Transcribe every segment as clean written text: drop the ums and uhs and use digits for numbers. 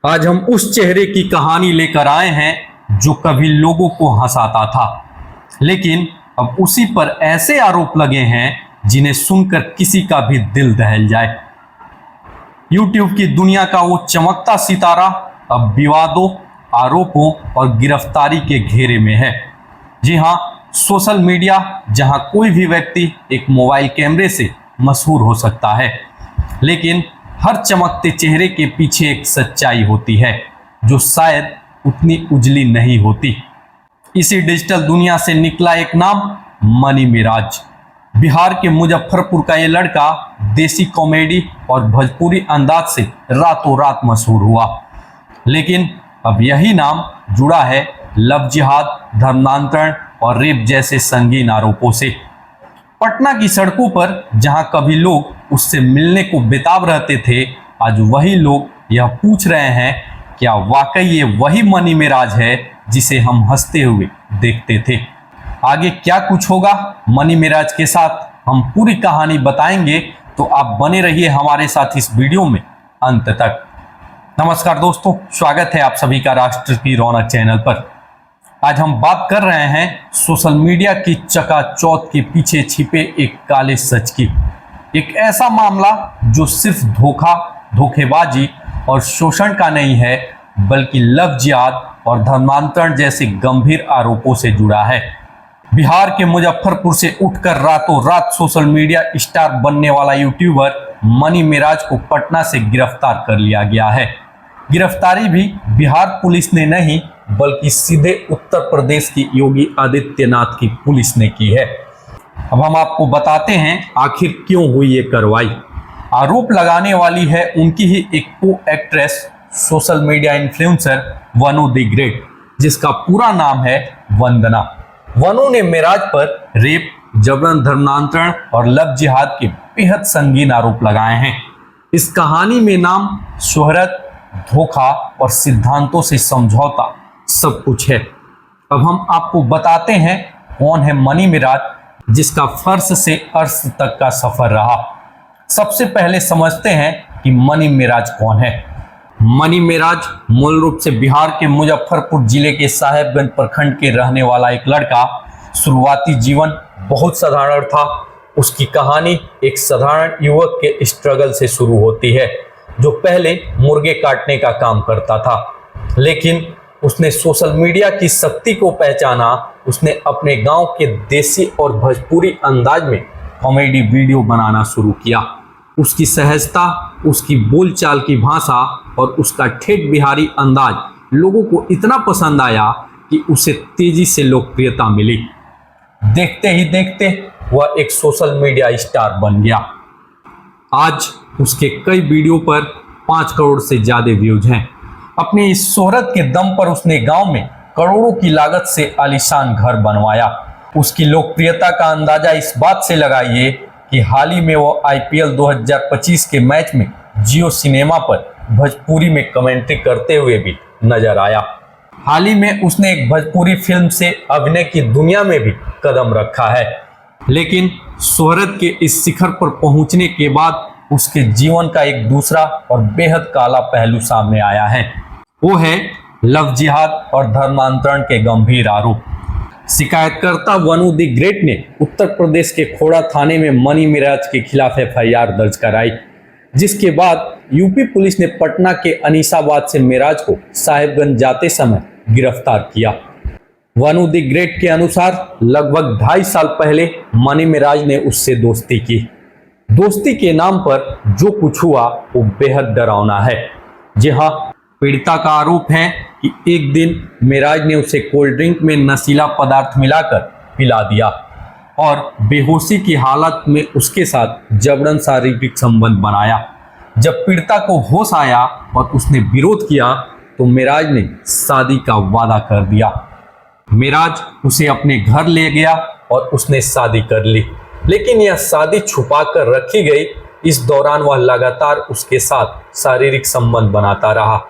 आज हम उस चेहरे की कहानी लेकर आए हैं जो कभी लोगों को हंसाता था, लेकिन अब उसी पर ऐसे आरोप लगे हैं जिन्हें सुनकर किसी का भी दिल दहल जाए। यूट्यूब की दुनिया का वो चमकता सितारा अब विवादों, आरोपों और गिरफ्तारी के घेरे में है। जी हाँ, सोशल मीडिया जहां कोई भी व्यक्ति एक मोबाइल कैमरे से मशहूर हो सकता है, लेकिन हर चमकते चेहरे के पीछे एक सच्चाई होती है जो शायद उतनी उजली नहीं होती। इसी डिजिटल दुनिया से निकला एक नाम, मनी मिराज। बिहार के मुजफ्फरपुर का ये लड़का देसी कॉमेडी और भोजपुरी अंदाज से रातों रात मशहूर हुआ, लेकिन अब यही नाम जुड़ा है लव जिहाद, धर्मांतरण और रेप जैसे संगीन आरोपों से। पटना की सड़कों पर जहां कभी लोग उससे मिलने को बेताब रहते थे, आज वही लोग यह पूछ रहे हैं क्या वाकई ये वही मनी मिराज है जिसे हम हंसते हुए देखते थे। आगे क्या कुछ होगा मनी मिराज के साथ, हम पूरी कहानी बताएंगे, तो आप बने रहिए हमारे साथ इस वीडियो में अंत तक। नमस्कार दोस्तों, स्वागत है आप सभी का राष्ट्र की रौनक चैनल पर। आज हम बात कर रहे हैं सोशल मीडिया की चकाचौंध के पीछे छिपे एक काले सच की। एक ऐसा मामला जो सिर्फ धोखा, धोखेबाजी और शोषण का नहीं है, बल्कि लव जिहाद और धर्मांतरण जैसे गंभीर आरोपों से जुड़ा है। बिहार के मुजफ्फरपुर से उठकर रातों रात सोशल मीडिया स्टार बनने वाला यूट्यूबर मनी मिराज को पटना से गिरफ्तार कर लिया गया है। गिरफ्तारी भी बिहार पुलिस ने नहीं, बल्कि सीधे उत्तर प्रदेश की योगी आदित्यनाथ की पुलिस ने की है। अब हम आपको बताते हैं आखिर क्यों हुई ये कार्रवाई। आरोप लगाने वाली है उनकी ही एक को actress, social media influencer Vanu the great, जिसका पूरा नाम है वंदना। वनु ने मिराज पर रेप, जबरन धर्मांतरण और लव जिहाद के बेहद संगीन आरोप लगाए हैं। इस कहानी में नाम, शोहरत, धोखा और सिद्धांतों से समझौता सब कुछ है। अब हम आपको बताते हैं कौन है मनी मिराज, जिसका फर्श से अर्श तक का सफर रहा। सबसे पहले समझते हैं कि मनी मिराज कौन है। मनी मिराज मूल रूप से बिहार के मुजफ्फरपुर जिले के साहेबगंज प्रखंड के रहने वाला एक लड़का। शुरुआती जीवन बहुत साधारण था। उसकी कहानी एक साधारण युवक के स्ट्रगल से शुरू होती है, जो पहले मुर्गे काटने का काम करता था, लेकिन उसने सोशल मीडिया की शक्ति को पहचाना। उसने अपने गांव के देसी और भोजपुरी अंदाज में कॉमेडी वीडियो बनाना शुरू किया। उसकी सहजता, उसकी बोलचाल की भाषा और उसका ठेठ बिहारी अंदाज लोगों को इतना पसंद आया कि उसे तेजी से लोकप्रियता मिली। देखते ही देखते वह एक सोशल मीडिया स्टार बन गया। आज उसके कई वीडियो पर 5 करोड़ से ज्यादा व्यूज हैं। अपनी इस शोहरत के दम पर उसने गांव में करोड़ों की लागत से आलीशान घर बनवाया। उसकी लोकप्रियता का अंदाजा इस बात से लगाइए कि हाल ही में वो IPL 2025 के मैच में जियो सिनेमा पर भोजपुरी में कमेंट्री करते हुए भी नजर आया। हाल ही में उसने एक भोजपुरी फिल्म से अभिनय की दुनिया में भी कदम रखा है, लेकिन शोहरत के इस शिखर पर पहुंचने के बाद उसके जीवन का एक दूसरा और बेहद काला पहलू सामने आया है। वो है लव जिहाद और धर्मांतरण के गंभीर आरोप। शिकायतकर्ता वनु द ग्रेट ने उत्तर प्रदेश के खोड़ा थाने में मनी मिराज के खिलाफ FIR दर्ज कराई, जिसके बाद यूपी पुलिस ने पटना के अनीसाबाद से मिराज को साहेबगंज जाते समय गिरफ्तार किया। वनु द ग्रेट के अनुसार लगभग 2.5 साल पहले मनी मिराज ने उससे दोस्ती की। दोस्ती के नाम पर जो कुछ हुआ वो बेहद डरावना है। जी हाँ, पीड़िता का आरोप है कि एक दिन मिराज ने उसे कोल्ड ड्रिंक में नशीला पदार्थ मिलाकर पिला दिया और बेहोशी की हालत में उसके साथ जबरन शारीरिक संबंध बनाया। जब पीड़िता को होश आया और उसने विरोध किया तो मिराज ने शादी का वादा कर दिया। मिराज उसे अपने घर ले गया और उसने शादी कर ली, लेकिन यह शादी छुपा कर रखी गई। इस दौरान वह लगातार उसके साथ शारीरिक संबंध बनाता रहा।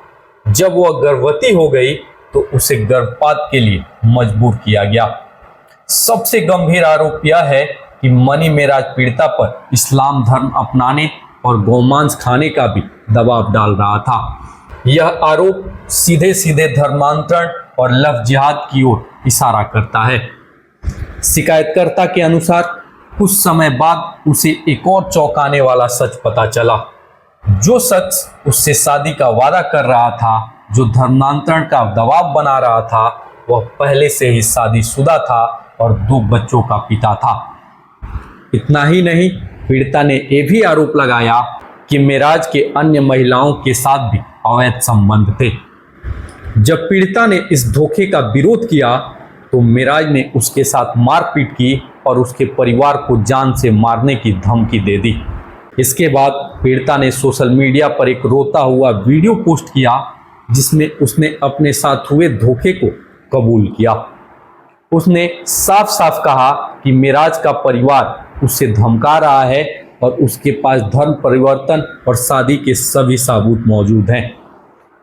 जब वह गर्भवती हो गई तो उसे गर्भपात के लिए मजबूर किया गया। सबसे गंभीर आरोप यह है कि मनी मिराज पीड़िता पर इस्लाम धर्म अपनाने और गौमांस खाने का भी दबाव डाल रहा था। यह आरोप सीधे सीधे धर्मांतरण और लव जिहाद की ओर इशारा करता है। शिकायतकर्ता के अनुसार कुछ समय बाद उसे एक और चौंकाने वाला सच पता चला। जो शख्स उससे शादी का वादा कर रहा था, जो धर्मांतरण का दबाव बना रहा था, वह पहले से ही शादीशुदा था और 2 बच्चों का पिता था। इतना ही नहीं, पीड़िता ने यह भी आरोप लगाया कि मेराज के अन्य महिलाओं के साथ भी अवैध संबंध थे। जब पीड़िता ने इस धोखे का विरोध किया तो मेराज ने उसके साथ मारपीट की और उसके परिवार को जान से मारने की धमकी दे दी। इसके बाद पीड़िता ने सोशल मीडिया पर एक रोता हुआ वीडियो पोस्ट किया जिसमें उसने अपने साथ हुए धोखे को कबूल किया। उसने साफ साफ कहा कि मेराज का परिवार उसे धमका रहा है और उसके पास धर्म परिवर्तन और शादी के सभी सबूत मौजूद हैं।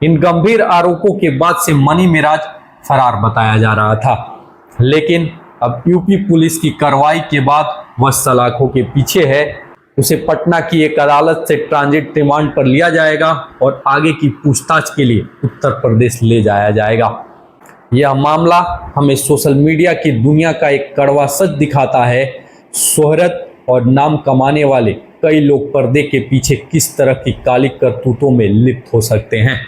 इन गंभीर आरोपों के बाद से मनी मेराज फरार बताया जा रहा था, लेकिन अब यूपी पुलिस की कार्रवाई के बाद वह सलाखों के पीछे है। उसे पटना की एक अदालत से ट्रांजिट रिमांड पर लिया जाएगा और आगे की पूछताछ के लिए उत्तर प्रदेश ले जाया जाएगा। यह मामला हमें सोशल मीडिया की दुनिया का एक कड़वा सच दिखाता है। शोहरत और नाम कमाने वाले कई लोग पर्दे के पीछे किस तरह की काली करतूतों में लिप्त हो सकते हैं।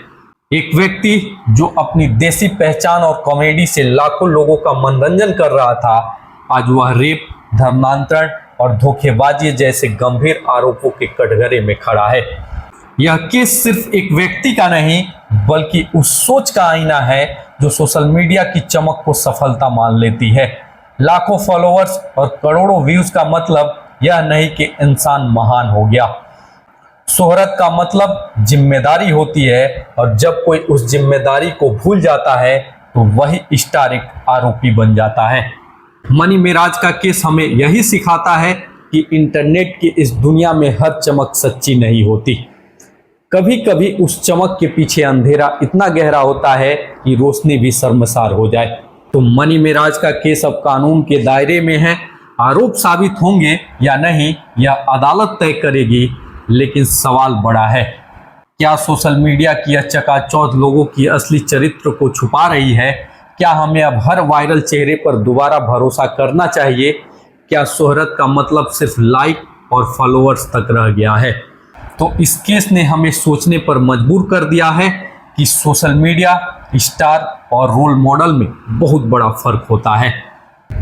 एक व्यक्ति जो अपनी देसी पहचान और कॉमेडी से लाखों लोगों का मनोरंजन कर रहा था, आज वह रेप, धर्मांतरण और धोखेबाजी जैसे गंभीर आरोपों के कटघरे में खड़ा है। यह केस सिर्फ एक व्यक्ति का नहीं बल्कि उस सोच का आईना है जो सोशल मीडिया की चमक को सफलता मान लेती है। लाखों फॉलोअर्स और करोड़ों व्यूज का मतलब यह नहीं कि इंसान महान हो गया। शोहरत का मतलब जिम्मेदारी होती है और जब कोई उस जिम्मेदारी को भूल जाता है तो वही स्टार एक आरोपी बन जाता है। मनी मेराज का केस हमें यही सिखाता है कि इंटरनेट की इस दुनिया में हर चमक सच्ची नहीं होती। कभी कभी उस चमक के पीछे अंधेरा इतना गहरा होता है कि रोशनी भी शर्मसार हो जाए। तो मनी मेराज का केस अब कानून के दायरे में है। आरोप साबित होंगे या नहीं यह अदालत तय करेगी, लेकिन सवाल बड़ा है, क्या सोशल मीडिया की यह चकाचौंध लोगों की असली चरित्र को छुपा रही है? क्या हमें अब हर वायरल चेहरे पर दोबारा भरोसा करना चाहिए? क्या शोहरत का मतलब सिर्फ लाइक और फॉलोअर्स तक रह गया है? तो इस केस ने हमें सोचने पर मजबूर कर दिया है कि सोशल मीडिया, स्टार और रोल मॉडल में बहुत बड़ा फर्क होता है।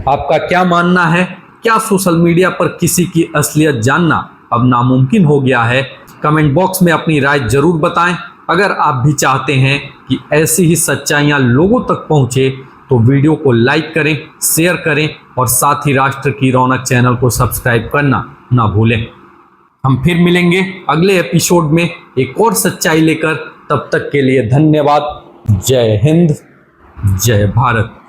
आपका क्या मानना है? क्या सोशल मीडिया पर किसी की असलियत जानना अब नामुमकिन हो गया है? कमेंट बॉक्स में अपनी राय जरूर बताएं। अगर आप भी चाहते हैं कि ऐसी ही सच्चाइयां लोगों तक पहुंचे तो वीडियो को लाइक करें, शेयर करें और साथ ही राष्ट्र की रौनक चैनल को सब्सक्राइब करना ना भूलें। हम फिर मिलेंगे अगले एपिसोड में एक और सच्चाई लेकर। तब तक के लिए धन्यवाद। जय हिंद, जय भारत।